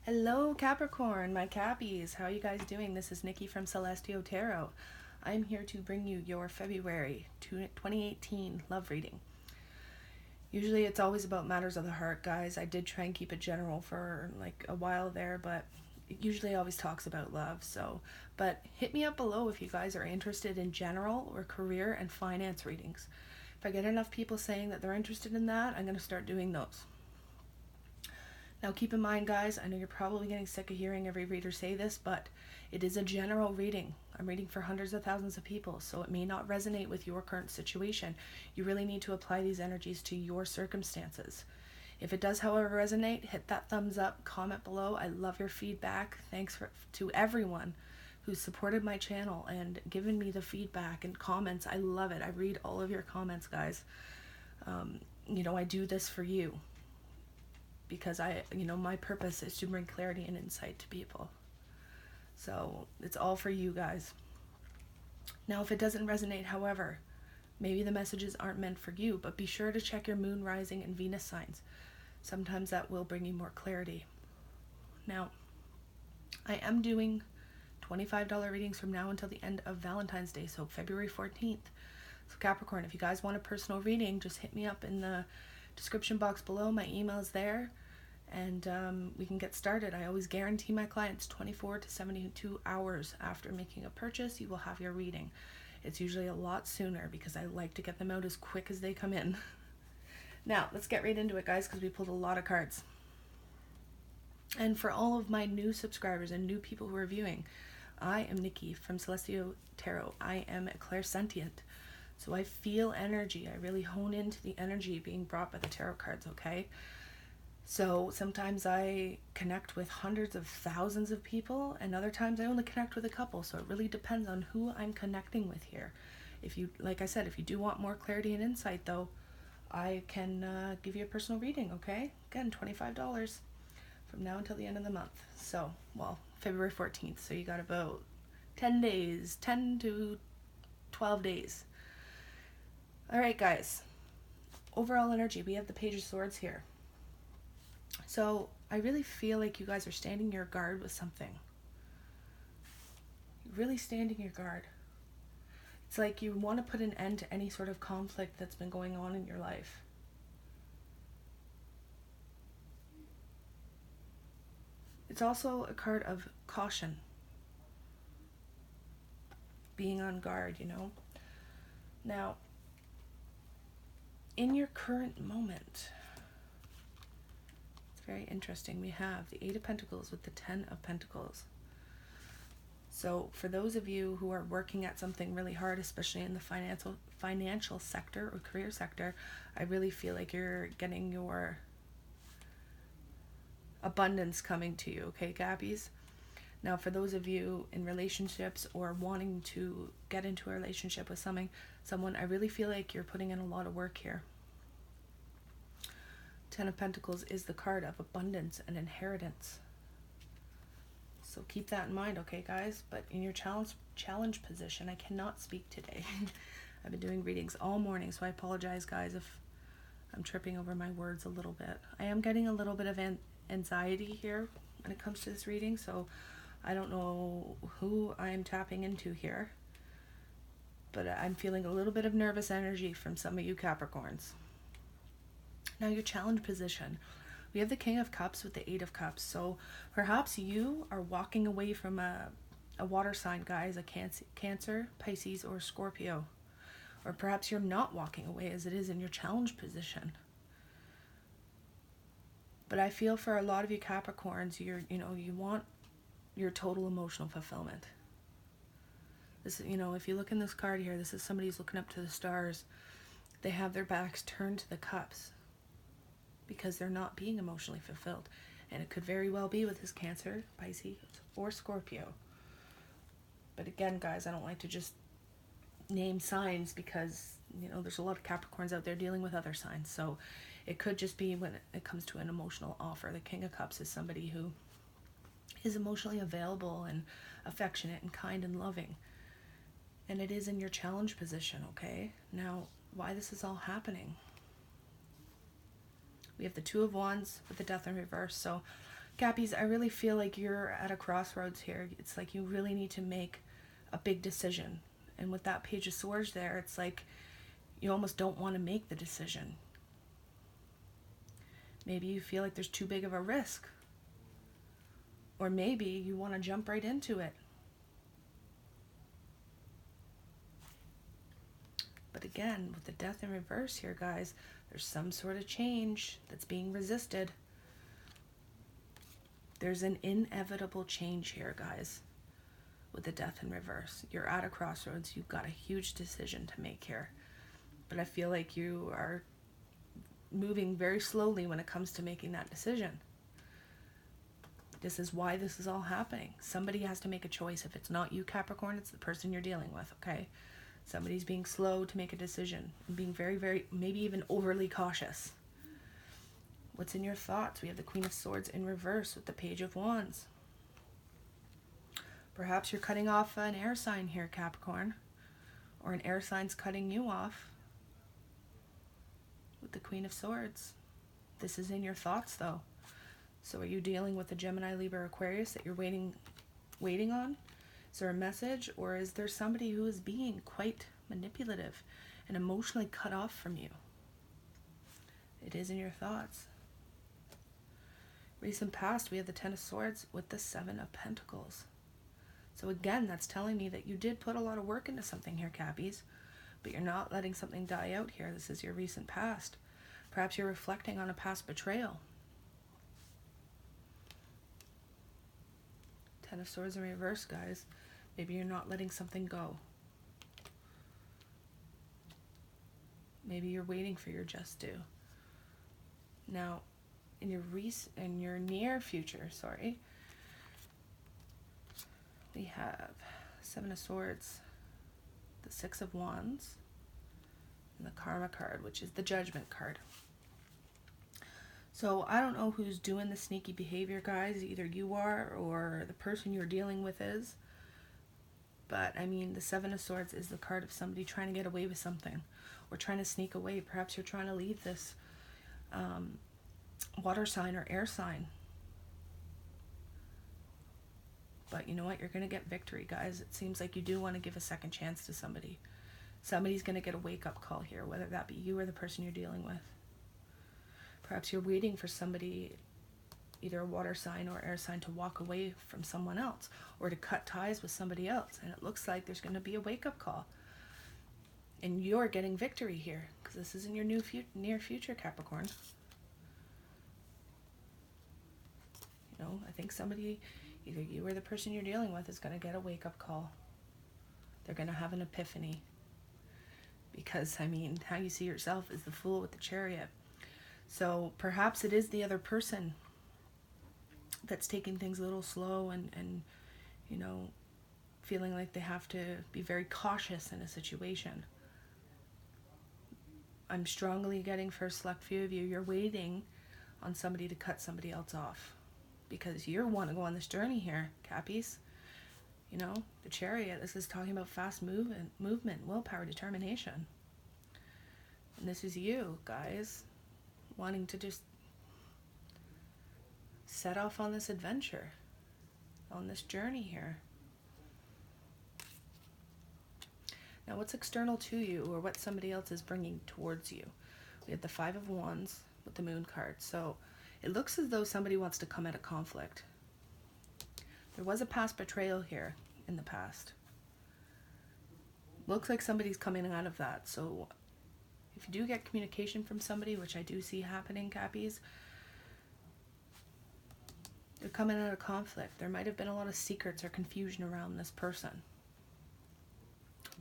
Hello Capricorn, my Cappies. How are you guys doing? This is Nikki from Celestial Tarot. I'm here to bring you your February 2018 love reading. Usually it's always about matters of the heart, guys. I did try and keep it general for like a while there, but it usually always talks about love. But hit me up below if you guys are interested in general or career and finance readings. If I get enough people saying that they're interested in that, I'm going to start doing those. Now keep in mind, guys, I know you're probably getting sick of hearing every reader say this, but it is a general reading. I'm reading for hundreds of thousands of people, so it may not resonate with your current situation. You really need to apply these energies to your circumstances. If it does, however, resonate, hit that thumbs up, comment below. I love your feedback. Thanks to everyone who's supported my channel and given me the feedback and comments. I love it. I read all of your comments, guys. I do this for you, because my purpose is to bring clarity and insight to people. So it's all for you guys. Now, if it doesn't resonate, however, maybe the messages aren't meant for you, but be sure to check your moon, rising, and Venus signs. Sometimes that will bring you more clarity. Now, I am doing $25 readings from now until the end of Valentine's Day, so February 14th. So Capricorn, if you guys want a personal reading, just hit me up in the description box below. My email is there, and we can get started. I always guarantee my clients 24 to 72 hours after making a purchase, you will have your reading. It's usually a lot sooner because I like to get them out as quick as they come in. Now, let's get right into it, guys, because we pulled a lot of cards. And for all of my new subscribers and new people who are viewing, I am Nikki from Celestial Tarot. I am a clairsentient. So I feel energy. I really hone into the energy being brought by the tarot cards, okay? So sometimes I connect with hundreds of thousands of people, and other times I only connect with a couple. So it really depends on who I'm connecting with here. If you, like I said, if you do want more clarity and insight, though, I can give you a personal reading, okay? Again, $25 from now until the end of the month. So, February 14th. So you got about 10 days, 10 to 12 days. All right, guys, overall energy, we have the Page of Swords here. So I really feel like you guys are standing your guard with something. You're really standing your guard. It's like you want to put an end to any sort of conflict that's been going on in your life. It's also a card of caution. Being on guard, Now, in your current moment, it's very interesting. We have the Eight of Pentacles with the Ten of Pentacles. So for those of you who are working at something really hard, especially in the financial sector or career sector, I really feel like you're getting your abundance coming to you, okay, Gabbies? Now, for those of you in relationships or wanting to get into a relationship with someone, I really feel like you're putting in a lot of work here. Ten of Pentacles is the card of abundance and inheritance. So keep that in mind, okay, guys? But in your challenge position, I cannot speak today. I've been doing readings all morning, so I apologize, guys, if I'm tripping over my words a little bit. I am getting a little bit of anxiety here when it comes to this reading, so I don't know who I'm tapping into here, but I'm feeling a little bit of nervous energy from some of you Capricorns. Now, your challenge position. We have the King of Cups with the Eight of Cups. So perhaps you are walking away from a water sign, guys, a Cancer, Pisces, or Scorpio. Or perhaps you're not walking away as it is in your challenge position. But I feel for a lot of you Capricorns, you want your total emotional fulfillment. This, if you look in this card here, this is somebody who's looking up to the stars. They have their backs turned to the cups because they're not being emotionally fulfilled. And it could very well be with this Cancer, Pisces, or Scorpio. But again, guys, I don't like to just name signs because, there's a lot of Capricorns out there dealing with other signs. So it could just be when it comes to an emotional offer. The King of Cups is somebody who is emotionally available and affectionate and kind and loving. And it is in your challenge position, okay? Now, why this is all happening? We have the Two of Wands with the Death in reverse. So Cappies, I really feel like you're at a crossroads here. It's like you really need to make a big decision. And with that Page of Swords there, it's like you almost don't want to make the decision. Maybe you feel like there's too big of a risk. Or maybe you want to jump right into it. But again, with the Death in reverse here, guys, there's some sort of change that's being resisted. There's an inevitable change here, guys, with the Death in reverse. You're at a crossroads. You've got a huge decision to make here. But I feel like you are moving very slowly when it comes to making that decision. This is why this is all happening. Somebody has to make a choice. If it's not you, Capricorn, it's the person you're dealing with, okay? Somebody's being slow to make a decision and being very, very, maybe even overly cautious. What's in your thoughts? We have the Queen of Swords in reverse with the Page of Wands. Perhaps you're cutting off an air sign here, Capricorn, or an air sign's cutting you off with the Queen of Swords. This is in your thoughts, though. So are you dealing with a Gemini, Libra, Aquarius that you're waiting on? Is there a message, or is there somebody who is being quite manipulative and emotionally cut off from you? It is in your thoughts. Recent past, we have the Ten of Swords with the Seven of Pentacles. So again, that's telling me that you did put a lot of work into something here, Cappies, but you're not letting something die out here. This is your recent past. Perhaps you're reflecting on a past betrayal. Ten of Swords in reverse, guys. Maybe you're not letting something go. Maybe you're waiting for your just due. Now, in your near future, we have Seven of Swords, the Six of Wands, and the Karma card, which is the Judgment card. So I don't know who's doing the sneaky behavior, guys. Either you are or the person you're dealing with is. But, I mean, the Seven of Swords is the card of somebody trying to get away with something or trying to sneak away. Perhaps you're trying to leave this water sign or air sign. But you know what? You're going to get victory, guys. It seems like you do want to give a second chance to somebody. Somebody's going to get a wake-up call here, whether that be you or the person you're dealing with. Perhaps you're waiting for somebody, either a water sign or air sign, to walk away from someone else or to cut ties with somebody else. And it looks like there's going to be a wake-up call. And you're getting victory here because this is in your near future, Capricorn. You know, I think somebody, either you or the person you're dealing with, is going to get a wake-up call. They're going to have an epiphany. Because, I mean, how you see yourself is the Fool with the Chariot. So perhaps it is the other person that's taking things a little slow and you know, feeling like they have to be very cautious in a situation. I'm strongly getting, for a select few of you, you're waiting on somebody to cut somebody else off because you want to go on this journey here, Cappies. You know, the Chariot, this is talking about fast movement, willpower, determination. And this is you, guys, wanting to just set off on this adventure, on this journey here. Now, what's external to you or what somebody else is bringing towards you? We have the Five of Wands with the Moon card. So it looks as though somebody wants to come at a conflict. There was a past betrayal here in the past. Looks like somebody's coming out of that. So if you do get communication from somebody, which I do see happening, Cappies, they're coming out of conflict. There might have been a lot of secrets or confusion around this person.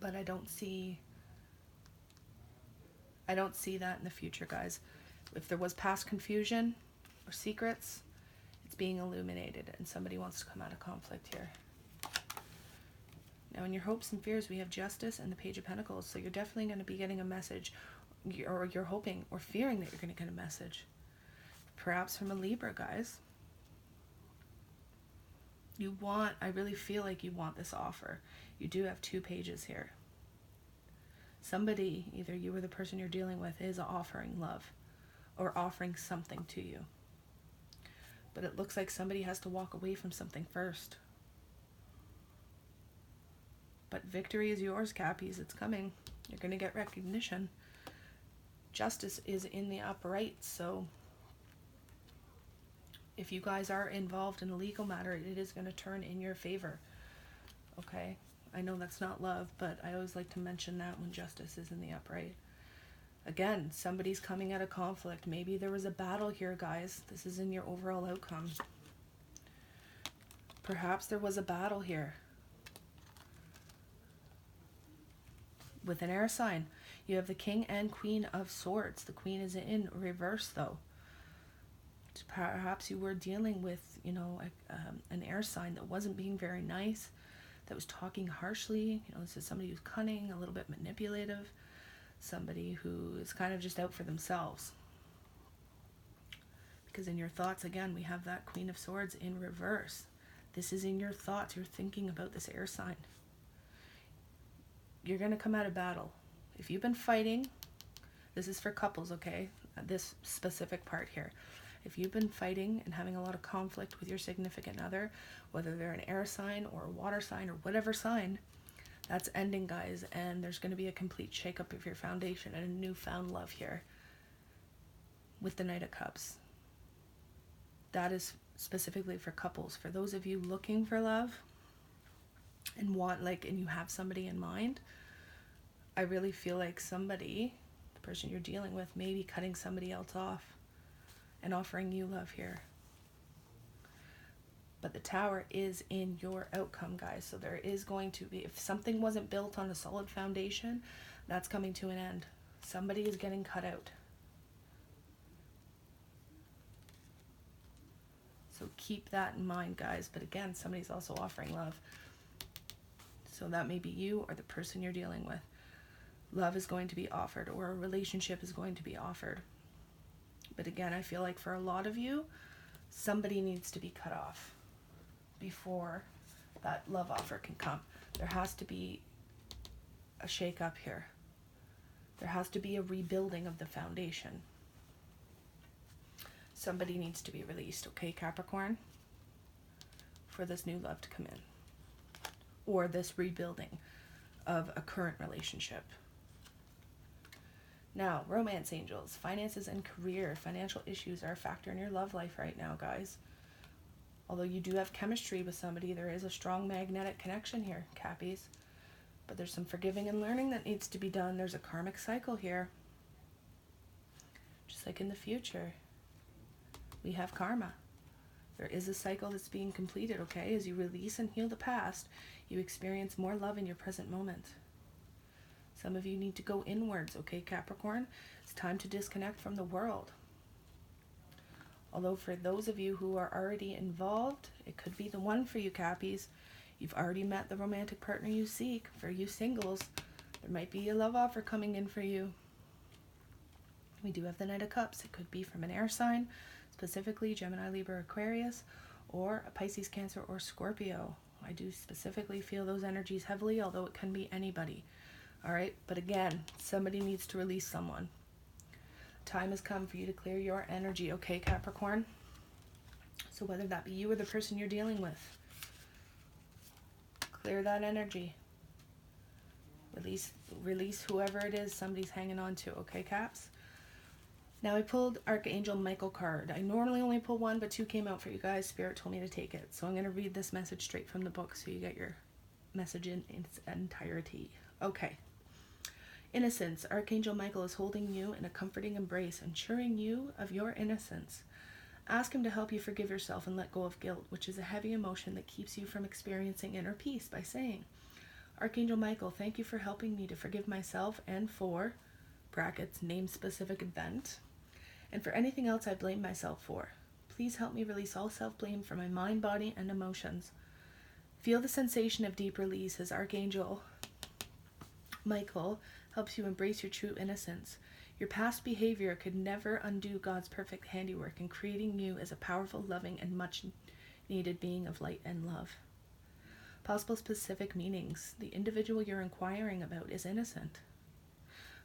But I don't see that in the future, guys. If there was past confusion or secrets, it's being illuminated and somebody wants to come out of conflict here. Now, in your hopes and fears, we have Justice and the Page of Pentacles. So you're definitely going to be getting a message, or you're hoping or fearing that you're going to get a message. Perhaps from a Libra, guys. I really feel like you want this offer. You do have two pages here. Somebody, either you or the person you're dealing with, is offering love or offering something to you. But it looks like somebody has to walk away from something first. But victory is yours, Cappies. It's coming. You're going to get recognition. Justice is in the upright, so if you guys are involved in a legal matter, it is going to turn in your favor. Okay? I know that's not love, but I always like to mention that when justice is in the upright. Again, somebody's coming out of conflict. Maybe there was a battle here, guys. This is in your overall outcome. Perhaps there was a battle here. With an air sign, you have the King and Queen of Swords. The Queen is in reverse, though. Perhaps you were dealing with, an air sign that wasn't being very nice, that was talking harshly. This is somebody who's cunning, a little bit manipulative, somebody who is kind of just out for themselves. Because in your thoughts, again, we have that Queen of Swords in reverse. This is in your thoughts. You're thinking about this air sign. You're going to come out of battle. If you've been fighting, this is for couples, okay? This specific part here. If you've been fighting and having a lot of conflict with your significant other, whether they're an air sign or a water sign or whatever sign, that's ending, guys. And there's going to be a complete shakeup of your foundation and a newfound love here with the Knight of Cups. That is specifically for couples. For those of you looking for love and and you have somebody in mind, I really feel like somebody, the person you're dealing with, may be cutting somebody else off and offering you love here. But the Tower is in your outcome, guys. So there is going to be, if something wasn't built on a solid foundation, that's coming to an end. Somebody is getting cut out. So keep that in mind, guys. But again, somebody's also offering love. So that may be you or the person you're dealing with. Love is going to be offered, or a relationship is going to be offered. But again, I feel like for a lot of you, somebody needs to be cut off before that love offer can come. There has to be a shake-up here. There has to be a rebuilding of the foundation. Somebody needs to be released, okay, Capricorn? For this new love to come in. Or this rebuilding of a current relationship. Now, romance angels, finances and career. Financial issues are a factor in your love life right now, guys. Although you do have chemistry with somebody, there is a strong magnetic connection here, Cappies. But there's some forgiving and learning that needs to be done. There's a karmic cycle here. Just like in the future, we have karma. There is a cycle that's being completed, okay? As you release and heal the past, you experience more love in your present moment. Some of you need to go inwards, okay, Capricorn? It's time to disconnect from the world. Although for those of you who are already involved, it could be the one for you, Cappies. You've already met the romantic partner you seek. For you singles, there might be a love offer coming in for you. We do have the Knight of Cups. It could be from an air sign, specifically Gemini, Libra, Aquarius, or a Pisces, Cancer, or Scorpio. I do specifically feel those energies heavily, although it can be anybody. All right, but again, somebody needs to release someone. Time has come for you to clear your energy, okay, Capricorn? So whether that be you or the person you're dealing with, clear that energy. Release whoever it is somebody's hanging on to, okay, Caps? Now I pulled Archangel Michael card. I normally only pull one, but two came out for you guys. Spirit told me to take it. So I'm going to read this message straight from the book so you get your message in its entirety. Okay. Innocence. Archangel Michael is holding you in a comforting embrace, ensuring you of your innocence. Ask him to help you forgive yourself and let go of guilt, which is a heavy emotion that keeps you from experiencing inner peace, by saying, Archangel Michael, thank you for helping me to forgive myself and for, brackets, name-specific event, and for anything else I blame myself for. Please help me release all self-blame from my mind, body, and emotions. Feel the sensation of deep release as Archangel Michael helps you embrace your true innocence. Your past behavior could never undo God's perfect handiwork in creating you as a powerful, loving, and much-needed being of light and love. Possible specific meanings. The individual you're inquiring about is innocent.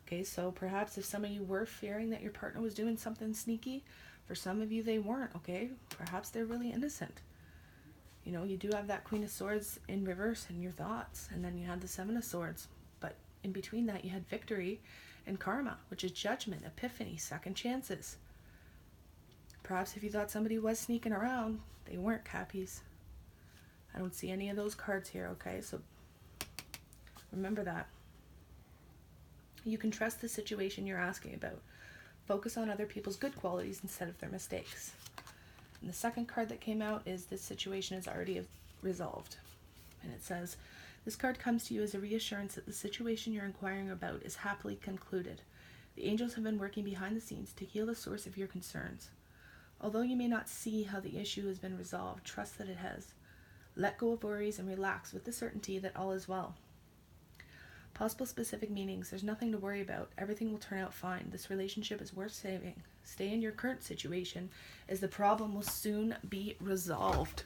Okay, so perhaps if some of you were fearing that your partner was doing something sneaky, For some of you, they weren't, okay? Perhaps they're really innocent. You know, you do have that Queen of Swords in reverse in your thoughts, and then you had the Seven of Swords. But in between that, you had victory and karma, which is judgment, epiphany, second chances. Perhaps if you thought somebody was sneaking around, they weren't, Cappies. I don't see any of those cards here, okay? So remember that. You can trust the situation you're asking about. Focus on other people's good qualities instead of their mistakes. And the second card that came out is this situation is already resolved. And it says, this card comes to you as a reassurance that the situation you're inquiring about is happily concluded. The angels have been working behind the scenes to heal the source of your concerns. Although you may not see how the issue has been resolved, trust that it has. Let go of worries and relax with the certainty that all is well. Possible specific meanings. There's nothing to worry about. Everything will turn out fine. This relationship is worth saving. Stay in your current situation as the problem will soon be resolved.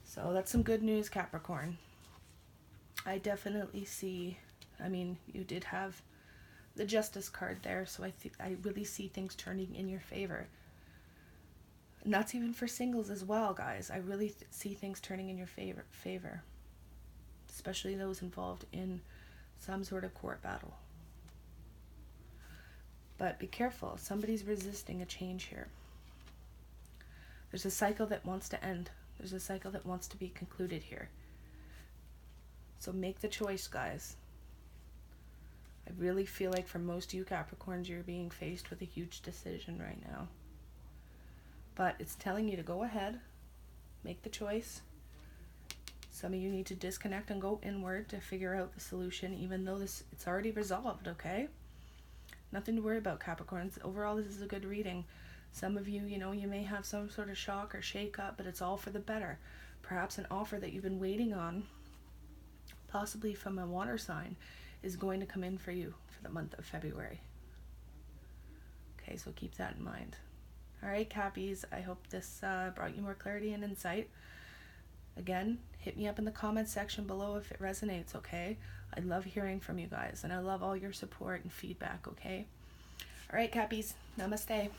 So that's some good news, Capricorn. I definitely see, you did have the Justice card there, so I really see things turning in your favor. And that's even for singles as well, guys. I really see things turning in your favor. Especially those involved in some sort of court battle. But be careful. Somebody's resisting a change here. There's a cycle that wants to end. There's a cycle that wants to be concluded here. So make the choice, guys. I really feel like for most of you Capricorns, you're being faced with a huge decision right now. But it's telling you to go ahead, make the choice. Some of you need to disconnect and go inward to figure out the solution, even though it's already resolved, okay? Nothing to worry about, Capricorns. Overall, this is a good reading. Some of you, you may have some sort of shock or shake up, but it's all for the better. Perhaps an offer that you've been waiting on, possibly from a water sign, is going to come in for you for the month of February. Okay, so keep that in mind. All right, Cappies, I hope this brought you more clarity and insight. Again, hit me up in the comments section below if it resonates, okay? I love hearing from you guys, and I love all your support and feedback, okay? All right, Cappies, namaste.